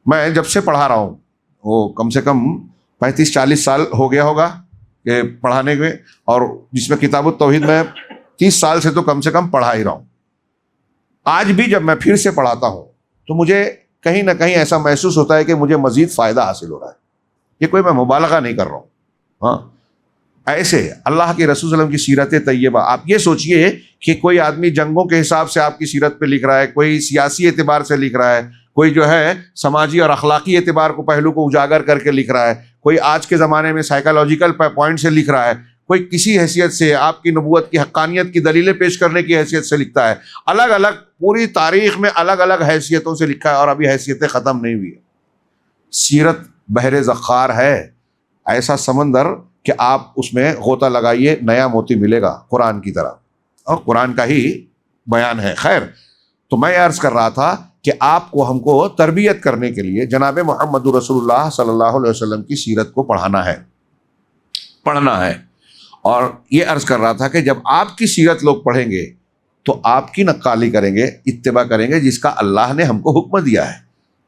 میں جب سے پڑھا رہا ہوں، وہ کم سے کم 35-40 سال ہو گیا ہوگا کہ پڑھانے میں، اور جس میں کتاب التوحید میں 30 سال سے تو کم سے کم پڑھا ہی رہا ہوں۔ آج بھی جب میں پھر سے پڑھاتا ہوں تو مجھے کہیں نہ کہیں ایسا محسوس ہوتا ہے کہ مجھے مزید فائدہ حاصل ہو رہا ہے۔ یہ کوئی میں مبالغہ نہیں کر رہا ہوں، ہاں، ایسے اللہ کے رسول صلی اللہ علیہ وسلم کی سیرت طیبہ۔ آپ یہ سوچئے کہ کوئی آدمی جنگوں کے حساب سے آپ کی سیرت پہ لکھ رہا ہے، کوئی سیاسی اعتبار سے لکھ رہا ہے، کوئی جو ہے سماجی اور اخلاقی اعتبار کو پہلو کو اجاگر کر کے لکھ رہا ہے، کوئی آج کے زمانے میں سائیکالوجیکل پوائنٹ سے لکھ رہا ہے، کوئی کسی حیثیت سے آپ کی نبوت کی حقانیت کی دلیلیں پیش کرنے کی حیثیت سے لکھتا ہے۔ الگ الگ پوری تاریخ میں الگ الگ حیثیتوں سے لکھا ہے، اور ابھی حیثیتیں ختم نہیں ہوئی ہیں۔ سیرت بحر ذخار ہے، ایسا سمندر کہ آپ اس میں غوطہ لگائیے، نیا موتی ملے گا قرآن کی طرح، اور قرآن کا ہی بیان ہے۔ خیر، تو میں عرض کر رہا تھا کہ آپ کو، ہم کو تربیت کرنے کے لیے جناب محمد رسول اللہ صلی اللہ علیہ وسلم کی سیرت کو پڑھانا ہے، پڑھنا ہے۔ اور یہ عرض کر رہا تھا کہ جب آپ کی سیرت لوگ پڑھیں گے تو آپ کی نقالی کریں گے، اتباع کریں گے جس کا اللہ نے ہم کو حکم دیا ہے۔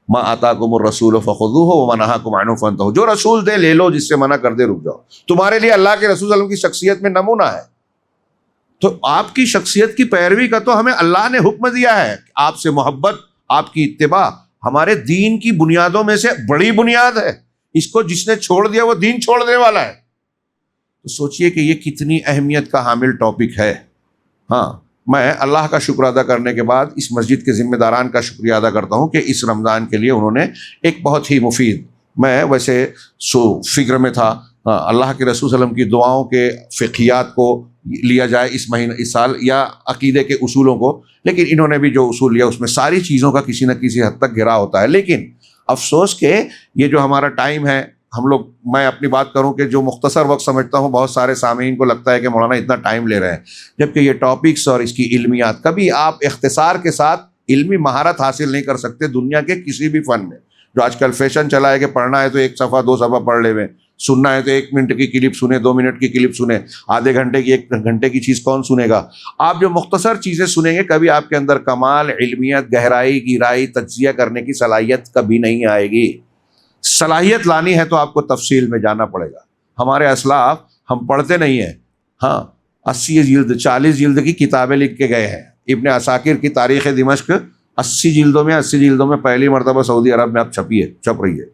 ما آتاکم الرسول فخذوہ وما نہاکم عنہ فانتہوا، جو رسول دے لے لو، جس سے منع کر دے رک جاؤ۔ تمہارے لیے اللہ کے رسول صلی اللہ علیہ وسلم کی شخصیت میں نمونہ ہے، تو آپ کی شخصیت کی پیروی کا تو ہمیں اللہ نے حکم دیا ہے۔ آپ سے محبت، آپ کی اتباع ہمارے دین کی بنیادوں میں سے بڑی بنیاد ہے۔ اس کو جس نے چھوڑ دیا وہ دین چھوڑنے والا ہے۔ تو سوچئے کہ یہ کتنی اہمیت کا حامل ٹاپک ہے۔ ہاں، میں اللہ کا شکر ادا کرنے کے بعد اس مسجد کے ذمہ داران کا شکریہ ادا کرتا ہوں کہ اس رمضان کے لیے انہوں نے ایک بہت ہی مفید، میں ویسے فکر میں تھا اللہ کے رسول صلی اللہ علیہ وسلم کی دعاؤں کے فقہیات کو لیا جائے اس مہینے، اس سال، یا عقیدے کے اصولوں کو، لیکن انہوں نے بھی جو اصول لیا اس میں ساری چیزوں کا کسی نہ کسی حد تک گھرا ہوتا ہے۔ لیکن افسوس کہ یہ جو ہمارا ٹائم ہے، ہم لوگ، میں اپنی بات کروں کہ جو مختصر وقت سمجھتا ہوں، بہت سارے سامعین کو لگتا ہے کہ مولانا اتنا ٹائم لے رہے ہیں، جبکہ یہ ٹاپکس اور اس کی علمیات، کبھی آپ اختصار کے ساتھ علمی مہارت حاصل نہیں کر سکتے دنیا کے کسی بھی فن میں۔ جو آج کل فیشن چلا ہے کہ پڑھنا ہے تو 1 صفحہ 2 صفحہ پڑھ لے ہوئے، سننا ہے تو 1 منٹ کی کلپ سنے، 2 منٹ کی کلپ سنے، آدھے گھنٹے کی 1 گھنٹے کی چیز کون سنے گا؟ آپ جو مختصر چیزیں سنیں گے، کبھی آپ کے اندر کمال، علمیت، گہرائی، گہرائی، تجزیہ کرنے کی صلاحیت کبھی نہیں آئے گی۔ صلاحیت لانی ہے تو آپ کو تفصیل میں جانا پڑے گا۔ ہمارے اسلاف، ہم پڑھتے نہیں ہیں، ہاں، 80 جلد 40 جلد کی کتابیں لکھ کے گئے ہیں، ابن عساکر کی تاریخ دمشق 80 جلدوں میں پہلی مرتبہ سعودی عرب میں اب چھپ رہی ہے.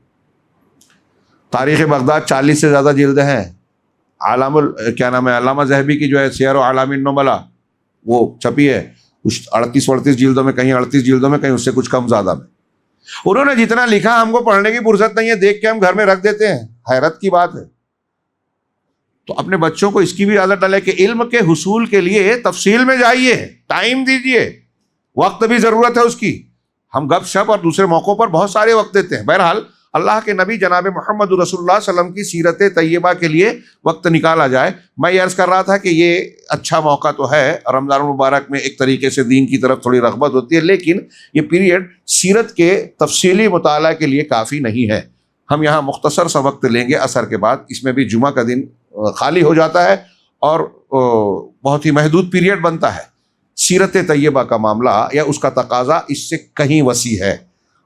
تاریخ بغداد 40 سے زیادہ جلدیں ہیں. علامہ ذہبی کی جو ہے سیر و اعلام النبلاء وہ چھپی ہے 38 جلدوں میں، کہیں 38 جلدوں میں، کہیں اس سے کچھ کم زیادہ میں. انہوں نے جتنا لکھا ہم کو پڑھنے کی فرصت نہیں ہے، دیکھ کے ہم گھر میں رکھ دیتے ہیں. حیرت کی بات ہے. تو اپنے بچوں کو اس کی بھی عادت ڈالے کہ علم کے حصول کے لیے تفصیل میں جائیے، ٹائم دیجیے، وقت بھی ضرورت ہے اس کی. ہم گپ شپ اور دوسرے موقعوں پر بہت سارے وقت دیتے ہیں. بہرحال اللہ کے نبی جناب محمد رسول اللہ صلی اللہ علیہ وسلم کی سیرت طیبہ کے لیے وقت نکالا جائے. میں یہ عرض کر رہا تھا کہ یہ اچھا موقع تو ہے، رمضان المبارک میں ایک طریقے سے دین کی طرف تھوڑی رغبت ہوتی ہے، لیکن یہ پیریڈ سیرت کے تفصیلی مطالعہ کے لیے کافی نہیں ہے. ہم یہاں مختصر سا وقت لیں گے عصر کے بعد. اس میں بھی جمعہ کا دن خالی ہو جاتا ہے اور بہت ہی محدود پیریڈ بنتا ہے. سیرت طیبہ کا معاملہ یا اس کا تقاضا اس سے کہیں وسیع ہے.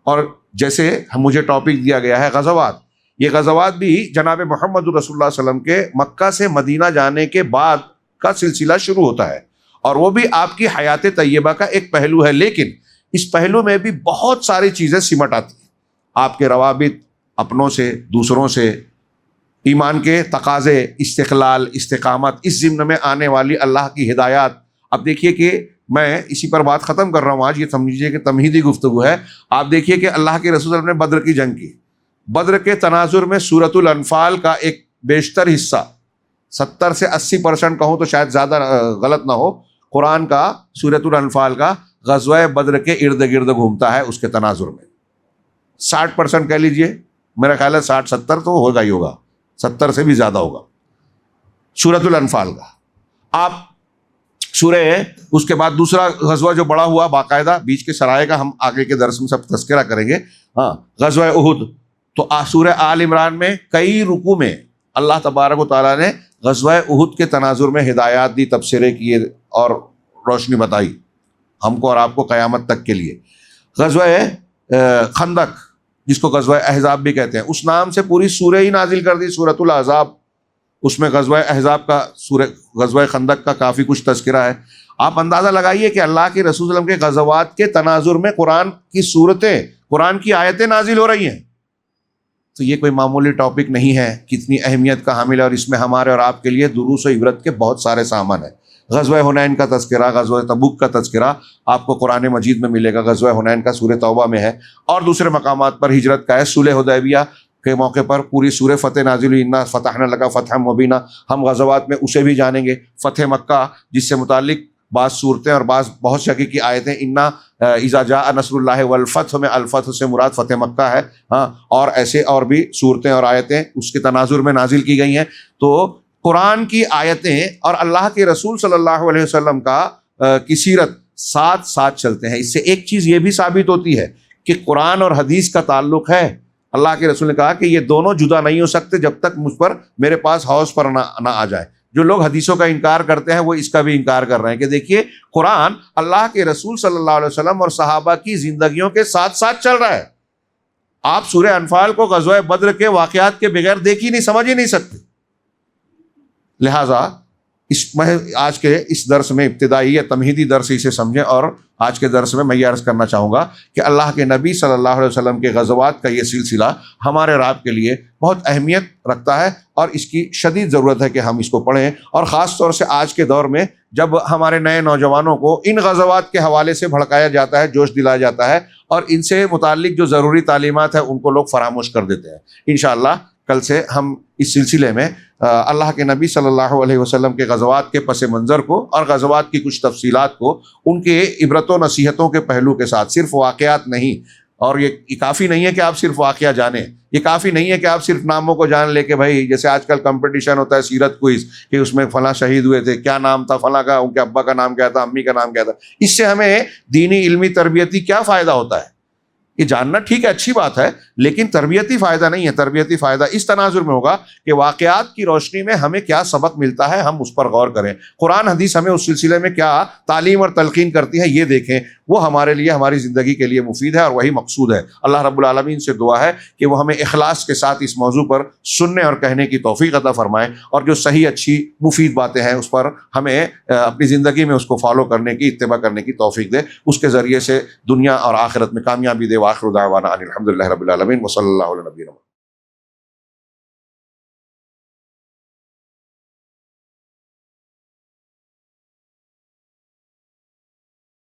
اور جیسے مجھے ٹاپک دیا گیا ہے غزوات، یہ غزوات بھی جناب محمد رسول اللہ صلی اللہ علیہ وسلم کے مکہ سے مدینہ جانے کے بعد کا سلسلہ شروع ہوتا ہے، اور وہ بھی آپ کی حیات طیبہ کا ایک پہلو ہے. لیکن اس پہلو میں بھی بہت ساری چیزیں سمٹ آتی ہیں. آپ کے روابط اپنوں سے، دوسروں سے، ایمان کے تقاضے، استقلال، استقامت، اس ضمن میں آنے والی اللہ کی ہدایات. اب دیکھیے کہ میں اسی پر بات ختم کر رہا ہوں آج، یہ سمجھیے کہ تمہیدی گفتگو ہے. آپ دیکھیے کہ اللہ کے رسول نے بدر کی جنگ کی. بدر کے تناظر میں سورۃ الانفال کا ایک بیشتر حصہ، 70 سے 80% کہوں تو شاید زیادہ غلط نہ ہو، قرآن کا سورۃ الانفال کا غزوہ بدر کے ارد گرد گھومتا ہے. اس کے تناظر میں 60% کہہ لیجئے، میرا خیال ہے 60-70 تو ہوگا ہی ہوگا، 70 سے بھی زیادہ ہوگا سورۃ الانفال کا. آپ سورہ، اس کے بعد دوسرا غزوہ جو بڑا ہوا باقاعدہ، بیچ کے سرائے کا ہم آگے کے درس میں سب تذکرہ کریں گے. غزوہ احد. تو سورہ آل عمران میں کئی رکوع میں اللہ تبارک و تعالیٰ نے غزوہ احد کے تناظر میں ہدایات دی، تبصرے کیے اور روشنی بتائی ہم کو اور آپ کو قیامت تک کے لیے. غزوہ خندق، جس کو غزوہ احزاب بھی کہتے ہیں، اس نام سے پوری سورہ ہی نازل کر دی، سورۃ الاحزاب. اس میں غزوہ احزاب کا غزوہ خندق کا کافی کچھ تذکرہ ہے. آپ اندازہ لگائیے کہ اللہ کے رسول صلی اللہ علیہ وسلم کے غزوات کے تناظر میں قرآن کی صورتیں، قرآن کی آیتیں نازل ہو رہی ہیں. تو یہ کوئی معمولی ٹاپک نہیں ہے، کتنی اہمیت کا حامل ہے، اور اس میں ہمارے اور آپ کے لیے دروس و عبرت کے بہت سارے سامان ہیں. غزوہ حنین کا تذکرہ، غزوہ تبوک کا تذکرہ آپ کو قرآن مجید میں ملے گا. غزوہ حنین کا سورہ توبہ میں ہے، اور دوسرے مقامات پر ہجرت کا ہے. صلح حدیبیہ کے موقع پر پوری سورہ فتح نازل ہوئی، انا فتحنا لک فتحا مبینا. ہم غزوات میں اسے بھی جانیں گے. فتح مکہ، جس سے متعلق بعض صورتیں اور بہت سی حقیقی آیتیں، انا اذا جاء نصر اللہ والفتح میں الفتح سے مراد فتح مکہ ہے. اور ایسے اور بھی صورتیں اور آیتیں اس کے تناظر میں نازل کی گئی ہیں. تو قرآن کی آیتیں اور اللہ کے رسول صلی اللہ علیہ وسلم کی سیرت ساتھ ساتھ چلتے ہیں. اس سے ایک چیز یہ بھی ثابت ہوتی ہے کہ قرآن اور حدیث کا تعلق ہے. اللہ کے رسول نے کہا کہ یہ دونوں جدا نہیں ہو سکتے جب تک مجھ پر، میرے پاس حوض پر نہ آ جائے. جو لوگ حدیثوں کا انکار کرتے ہیں وہ اس کا بھی انکار کر رہے ہیں کہ دیکھیے قرآن اللہ کے رسول صلی اللہ علیہ وسلم اور صحابہ کی زندگیوں کے ساتھ ساتھ چل رہا ہے. آپ سورہ انفال کو غزوہ بدر کے واقعات کے بغیر دیکھ ہی نہیں، سمجھ ہی نہیں سکتے. لہٰذا آج کے اس درس میں ابتدائی یا تمہیدی درس اسے سمجھیں. اور آج کے درس میں میں یہ عرض کرنا چاہوں گا کہ اللہ کے نبی صلی اللہ علیہ وسلم کے غزوات کا یہ سلسلہ ہمارے اور آپ کے لیے بہت اہمیت رکھتا ہے، اور اس کی شدید ضرورت ہے کہ ہم اس کو پڑھیں. اور خاص طور سے آج کے دور میں جب ہمارے نئے نوجوانوں کو ان غزوات کے حوالے سے بھڑکایا جاتا ہے، جوش دلایا جاتا ہے، اور ان سے متعلق جو ضروری تعلیمات ہیں ان کو لوگ فراموش کر دیتے ہیں. انشاءاللہ کل سے ہم اس سلسلے میں اللہ کے نبی صلی اللہ علیہ وسلم کے غزوات کے پس منظر کو اور غزوات کی کچھ تفصیلات کو ان کے عبرت و نصیحتوں کے پہلو کے ساتھ، صرف واقعات نہیں. اور یہ کافی نہیں ہے کہ آپ صرف واقعہ جانیں، یہ کافی نہیں ہے کہ آپ صرف ناموں کو جان لے کہ بھائی جیسے آج کل کمپٹیشن ہوتا ہے سیرت کوئز کہ اس میں فلاں شہید ہوئے تھے، کیا نام تھا فلاں کا، ان کے ابا کا نام کیا تھا، امی کا نام کیا تھا. اس سے ہمیں دینی علمی تربیتی کیا فائدہ ہوتا ہے؟ یہ جاننا ٹھیک ہے، اچھی بات ہے، لیکن تربیتی فائدہ نہیں ہے۔ تربیتی فائدہ اس تناظر میں ہوگا کہ واقعات کی روشنی میں ہمیں کیا سبق ملتا ہے، ہم اس پر غور کریں۔ قرآن حدیث ہمیں اس سلسلے میں کیا تعلیم اور تلقین کرتی ہے، یہ دیکھیں، وہ ہمارے لیے، ہماری زندگی کے لیے مفید ہے، اور وہی مقصود ہے۔ اللہ رب العالمین سے دعا ہے کہ وہ ہمیں اخلاص کے ساتھ اس موضوع پر سننے اور کہنے کی توفیق عطا فرمائیں، اور جو صحیح اچھی مفید باتیں ہیں اس پر ہمیں اپنی زندگی میں اس کو فالو کرنے کی، اتباع کرنے کی توفیق دے، اس کے ذریعے سے دنیا اور آخرت میں کامیابی دے۔ وآخر دعوانا ان الحمد للہ رب العالمین وصلی اللہ علیہ وسلم۔